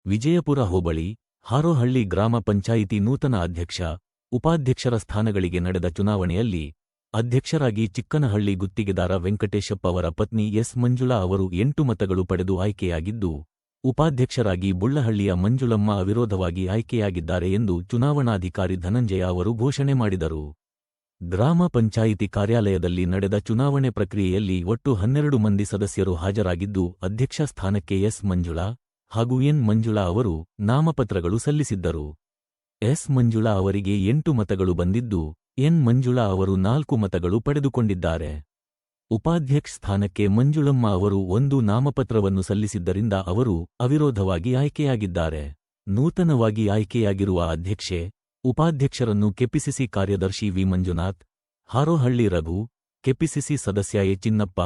ವಿಜಯಪುರ ಹೋಬಳಿ ಹಾರೋಹಳ್ಳಿ ಗ್ರಾಮ ಪಂಚಾಯಿತಿ ನೂತನ ಅಧ್ಯಕ್ಷ, ಉಪಾಧ್ಯಕ್ಷರ ಸ್ಥಾನಗಳಿಗೆ ನಡೆದ ಚುನಾವಣೆಯಲ್ಲಿ ಅಧ್ಯಕ್ಷರಾಗಿ ಚಿಕ್ಕನಹಳ್ಳಿ ಗುತ್ತಿಗೆದಾರ ವೆಂಕಟೇಶಪ್ಪ ಅವರ ಪತ್ನಿ ಎಸ್ ಮಂಜುಳಾ ಅವರು 8 ಮತಗಳು ಪಡೆದು ಆಯ್ಕೆಯಾಗಿದ್ದು, ಉಪಾಧ್ಯಕ್ಷರಾಗಿ ಬುಳ್ಳಹಳ್ಳಿಯ ಮಂಜುಳಮ್ಮ ಅವಿರೋಧವಾಗಿ ಆಯ್ಕೆಯಾಗಿದ್ದಾರೆ ಎಂದು ಚುನಾವಣಾಧಿಕಾರಿ ಧನಂಜಯ ಅವರು ಘೋಷಣೆ ಮಾಡಿದರು. ಗ್ರಾಮ ಪಂಚಾಯಿತಿ ಕಾರ್ಯಾಲಯದಲ್ಲಿ ನಡೆದ ಚುನಾವಣೆ ಪ್ರಕ್ರಿಯೆಯಲ್ಲಿ ಒಟ್ಟು 12 ಮಂದಿ ಸದಸ್ಯರು ಹಾಜರಾಗಿದ್ದು, ಅಧ್ಯಕ್ಷ ಸ್ಥಾನಕ್ಕೆ ಎಸ್ ಮಂಜುಳಾ ಹಾಗೂ ಎನ್ ಮಂಜುಳಾ ಅವರು ನಾಮಪತ್ರಗಳು ಸಲ್ಲಿಸಿದ್ದರು. ಎಸ್ ಮಂಜುಳಾ ಅವರಿಗೆ 8 ಮತಗಳು ಬಂದಿದ್ದು, ಎನ್ ಮಂಜುಳಾ ಅವರು 4 ಮತಗಳು ಪಡೆದುಕೊಂಡಿದ್ದಾರೆ. ಉಪಾಧ್ಯಕ್ಷ ಸ್ಥಾನಕ್ಕೆ ಮಂಜುಳಮ್ಮ ಅವರು 1 ನಾಮಪತ್ರವನ್ನು ಸಲ್ಲಿಸಿದ್ದರಿಂದ ಅವರು ಅವಿರೋಧವಾಗಿ ಆಯ್ಕೆಯಾಗಿದ್ದಾರೆ. ನೂತನವಾಗಿ ಆಯ್ಕೆಯಾಗಿರುವ ಅಧ್ಯಕ್ಷೆ, ಉಪಾಧ್ಯಕ್ಷರನ್ನು ಕೆಪಿಸಿಸಿ ಕಾರ್ಯದರ್ಶಿ ವಿ ಮಂಜುನಾಥ್, ಹಾರೋಹಳ್ಳಿ ರಘು, ಕೆಪಿಸಿಸಿ ಸದಸ್ಯ ಎ ಚಿನ್ನಪ್ಪ,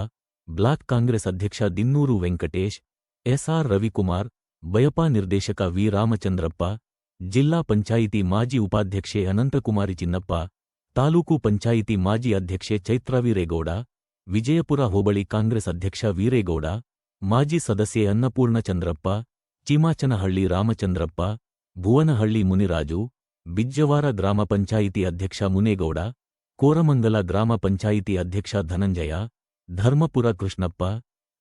ಬ್ಲಾಕ್ ಕಾಂಗ್ರೆಸ್ ಅಧ್ಯಕ್ಷ ದಿನ್ನೂರು ವೆಂಕಟೇಶ್, ಎಸ್ಆರ್ ರವಿಕುಮಾರ್, ಬಯಪಾ ನಿರ್ದೇಶಕ ವಿ ರಾಮಚಂದ್ರಪ್ಪ, ಜಿಲ್ಲಾ ಪಂಚಾಯಿತಿ ಮಾಜಿ ಉಪಾಧ್ಯಕ್ಷೆ ಅನಂತಕುಮಾರಿ ಚಿನ್ನಪ್ಪ, ತಾಲೂಕು ಪಂಚಾಯಿತಿ ಮಾಜಿ ಅಧ್ಯಕ್ಷೆ ಚೈತ್ರ ವೀರೇಗೌಡ, ವಿಜಯಪುರ ಹೋಬಳಿ ಕಾಂಗ್ರೆಸ್ ಅಧ್ಯಕ್ಷ ವೀರೇಗೌಡ, ಮಾಜಿ ಸದಸ್ಯೆ ಅನ್ನಪೂರ್ಣ ಚಂದ್ರಪ್ಪ, ಚಿಮಾಚನಹಳ್ಳಿ ರಾಮಚಂದ್ರಪ್ಪ, ಭುವನಹಳ್ಳಿ ಮುನಿರಾಜು, ಬಿಜ್ಜವಾರ ಗ್ರಾಮ ಪಂಚಾಯಿತಿ ಅಧ್ಯಕ್ಷ ಮುನೇಗೌಡ, ಕೋರಮಂಗಲ ಗ್ರಾಮ ಪಂಚಾಯಿತಿ ಅಧ್ಯಕ್ಷ ಧನಂಜಯ, ಧರ್ಮಪುರ ಕೃಷ್ಣಪ್ಪ,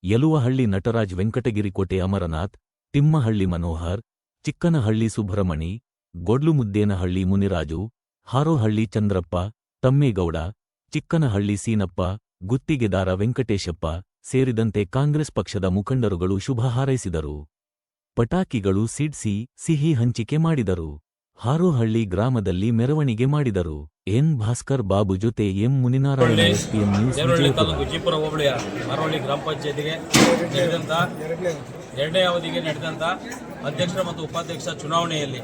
ಯಲುವಹಳ್ಳಿ ನಟರಾಜ್, ವೆಂಕಟಗಿರಿಕೋಟೆ ಅಮರನಾಥ್, ತಿಮ್ಮಹಳ್ಳಿ ಮನೋಹರ್, ಚಿಕ್ಕನಹಳ್ಳಿ ಸುಬ್ರಹ್ಮಣಿ, ಗೊಡ್ಲುಮುದ್ದೇನಹಳ್ಳಿ ಮುನಿರಾಜು, ಹಾರೋಹಳ್ಳಿ ಚಂದ್ರಪ್ಪ, ತಮ್ಮೇಗೌಡ, ಚಿಕ್ಕನಹಳ್ಳಿ ಸೀನಪ್ಪ, ಗುತ್ತಿಗೆದಾರ ವೆಂಕಟೇಶಪ್ಪ ಸೇರಿದಂತೆ ಕಾಂಗ್ರೆಸ್ ಪಕ್ಷದ ಮುಖಂಡರುಗಳು ಶುಭ ಹಾರೈಸಿದರು. ಪಟಾಕಿಗಳು ಸಿಡಿಸಿ ಸಿಹಿ ಹಂಚಿಕೆ ಮಾಡಿದರು. ಹಾರೋಹಳ್ಳಿ ಗ್ರಾಮದಲ್ಲಿ ಮೆರವಣಿಗೆ ಮಾಡಿದರು. ಎನ್ ಭಾಸ್ಕರ್ ಬಾಬು ಜೊತೆ M Muninarayana, SPM news, Vijayapura ಹೋಬಳಿಯ ಹಾರೋಹಳ್ಳಿ ಗ್ರಾಮ ಪಂಚಾಯತಿಗೆ ಎರಡನೇ ಅವಧಿಗೆ ನಡೆದಂತ ಅಧ್ಯಕ್ಷರ ಮತ್ತು ಉಪಾಧ್ಯಕ್ಷ ಚುನಾವಣೆಯಲ್ಲಿ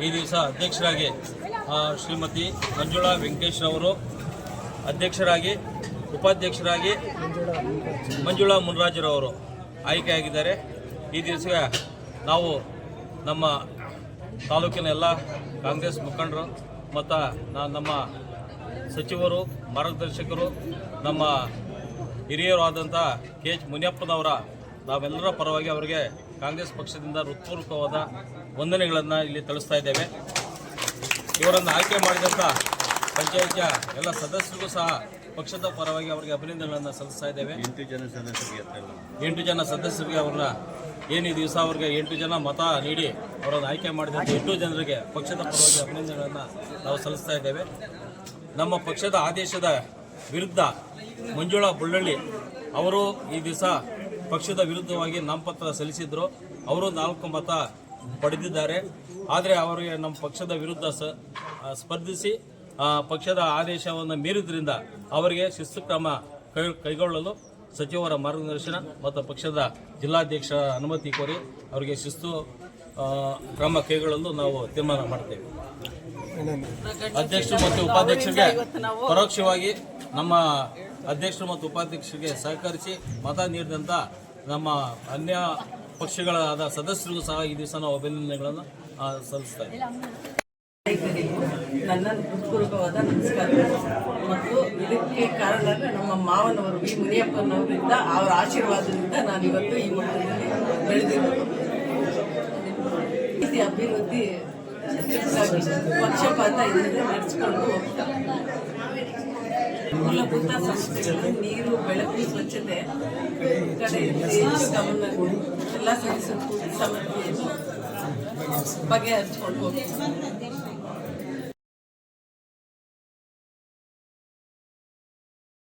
ಈ ದಿವಸ ಅಧ್ಯಕ್ಷರಾಗಿ ಶ್ರೀಮತಿ ಮಂಜುಳಾ ವೆಂಕಟೇಶ್ ಅವರು ಅಧ್ಯಕ್ಷರಾಗಿ, ಉಪಾಧ್ಯಕ್ಷರಾಗಿ ಮಂಜುಳಾ ಮುನ್ರಾಜರವರು ಆಯ್ಕೆಯಾಗಿದ್ದಾರೆ. ಈ ದಿವಸ ನಾವು ನಮ್ಮ ತಾಲೂಕಿನ ಎಲ್ಲ ಕಾಂಗ್ರೆಸ್ ಮುಖಂಡರು ಮತ್ತು ನಮ್ಮ ಸಚಿವರು, ಮಾರ್ಗದರ್ಶಕರು, ನಮ್ಮ ಹಿರಿಯರು ಆದಂಥ ಕೆ ಎಚ್ ಮುನಿಯಪ್ಪನವರ ನಾವೆಲ್ಲರ ಪರವಾಗಿ ಅವರಿಗೆ ಕಾಂಗ್ರೆಸ್ ಪಕ್ಷದಿಂದ ಹೃತ್ಪೂರ್ವಕವಾದ ವಂದನೆಗಳನ್ನು ಇಲ್ಲಿ ತಿಳಿಸ್ತಾ ಇದ್ದೇವೆ. ಇವರನ್ನು ಆಯ್ಕೆ ಮಾಡಿದಂಥ ಪಂಚಾಯಿತಿಯ ಎಲ್ಲ ಸದಸ್ಯರಿಗೂ ಸಹ ಪಕ್ಷದ ಪರವಾಗಿ ಅವರಿಗೆ ಅಭಿನಂದನೆಗಳನ್ನು ಸಲ್ಲಿಸ್ತಾ ಇದ್ದೇವೆ. 8 ಜನ ಸದಸ್ಯರಿಗೆ ಅವ್ರನ್ನ ಈ ದಿವಸ ಅವರಿಗೆ 8 ಜನ ಮತ ನೀಡಿ ಅವರನ್ನು ಆಯ್ಕೆ ಮಾಡಿದಂಥ 8 ಜನರಿಗೆ ಪಕ್ಷದ ಪರವಾಗಿ ಅಭಿನಂದನೆಗಳನ್ನು ನಾವು ಸಲ್ಲಿಸ್ತಾ ಇದ್ದೇವೆ. ನಮ್ಮ ಪಕ್ಷದ ಆದೇಶದ ವಿರುದ್ಧ ಮಂಜುಳಾ ಬುಳ್ಳಳ್ಳಿ ಅವರು ಈ ದಿವಸ ಪಕ್ಷದ ವಿರುದ್ಧವಾಗಿ ನಾಮಪತ್ರ ಸಲ್ಲಿಸಿದ್ರು. ಅವರು 4 ಮತ ಪಡೆದಿದ್ದಾರೆ. ಆದರೆ ಅವರಿಗೆ ನಮ್ಮ ಪಕ್ಷದ ವಿರುದ್ಧ ಸ್ಪರ್ಧಿಸಿ ಪಕ್ಷದ ಆದೇಶವನ್ನು ಮೀರಿದ್ರಿಂದ ಅವರಿಗೆ ಶಿಸ್ತು ಕ್ರಮ ಕೈಗೊಳ್ಳಲು ಸಚಿವರ ಮಾರ್ಗದರ್ಶನ ಮತ್ತು ಪಕ್ಷದ ಜಿಲ್ಲಾಧ್ಯಕ್ಷರ ಅನುಮತಿ ಕೋರಿ ಅವರಿಗೆ ಶಿಸ್ತು ಕ್ರಮ ಕೈಗೊಳ್ಳಲು ನಾವು ತೀರ್ಮಾನ ಮಾಡ್ತೇವೆ. ಅಧ್ಯಕ್ಷರು ಮತ್ತು ಉಪಾಧ್ಯಕ್ಷರಿಗೆ ಪರೋಕ್ಷವಾಗಿ ನಮ್ಮ ಅಧ್ಯಕ್ಷರು ಮತ್ತು ಉಪಾಧ್ಯಕ್ಷರಿಗೆ ಸಹಕರಿಸಿ ಮತ ನೀಡಿದಂಥ ನಮ್ಮ ಅನ್ಯ ಪಕ್ಷಗಳಾದ ಸದಸ್ಯರಿಗೂ ಸಹ ಈ ದಿವಸ ನಾವು ಅಭಿನಂದನೆಗಳನ್ನು ಸಲ್ಲಿಸ್ತಾ ಇದ್ದೇವೆ. ನನ್ನ ಹೃತ್ಪೂರ್ವಕವಾದ ನಮಸ್ಕಾರಗಳು. ಮತ್ತು ಇದಕ್ಕೆ ಕಾರಣ ನಮ್ಮ ಮಾವನವರು ವಿ ಮುನಿಯಪ್ಪನವರಿಂದ, ಅವರ ಆಶೀರ್ವಾದದಿಂದ ನಾನು ಇವತ್ತು ಈ ಮಟ್ಟದಲ್ಲಿ ಬೆಳೆದಿರೋದು. ಅಭಿವೃದ್ಧಿ ಪಕ್ಷಪಾತ ಇದರಿಂದ ನಡೆಸಿಕೊಂಡು ಹೋಗ್ತಾರೆ. ಮೂಲಭೂತ ಸಮಸ್ಯೆಗಳು, ನೀರು, ಬೆಳಕು, ಸ್ವಚ್ಛತೆ ಕಡೆ ಹೆಚ್ಚು ಗಮನ ಎಲ್ಲ ಸಮಸ್ಯೆಯನ್ನು ಬಗೆಹರಿಸಿಕೊಂಡು ಹೋಗ್ತಾರೆ.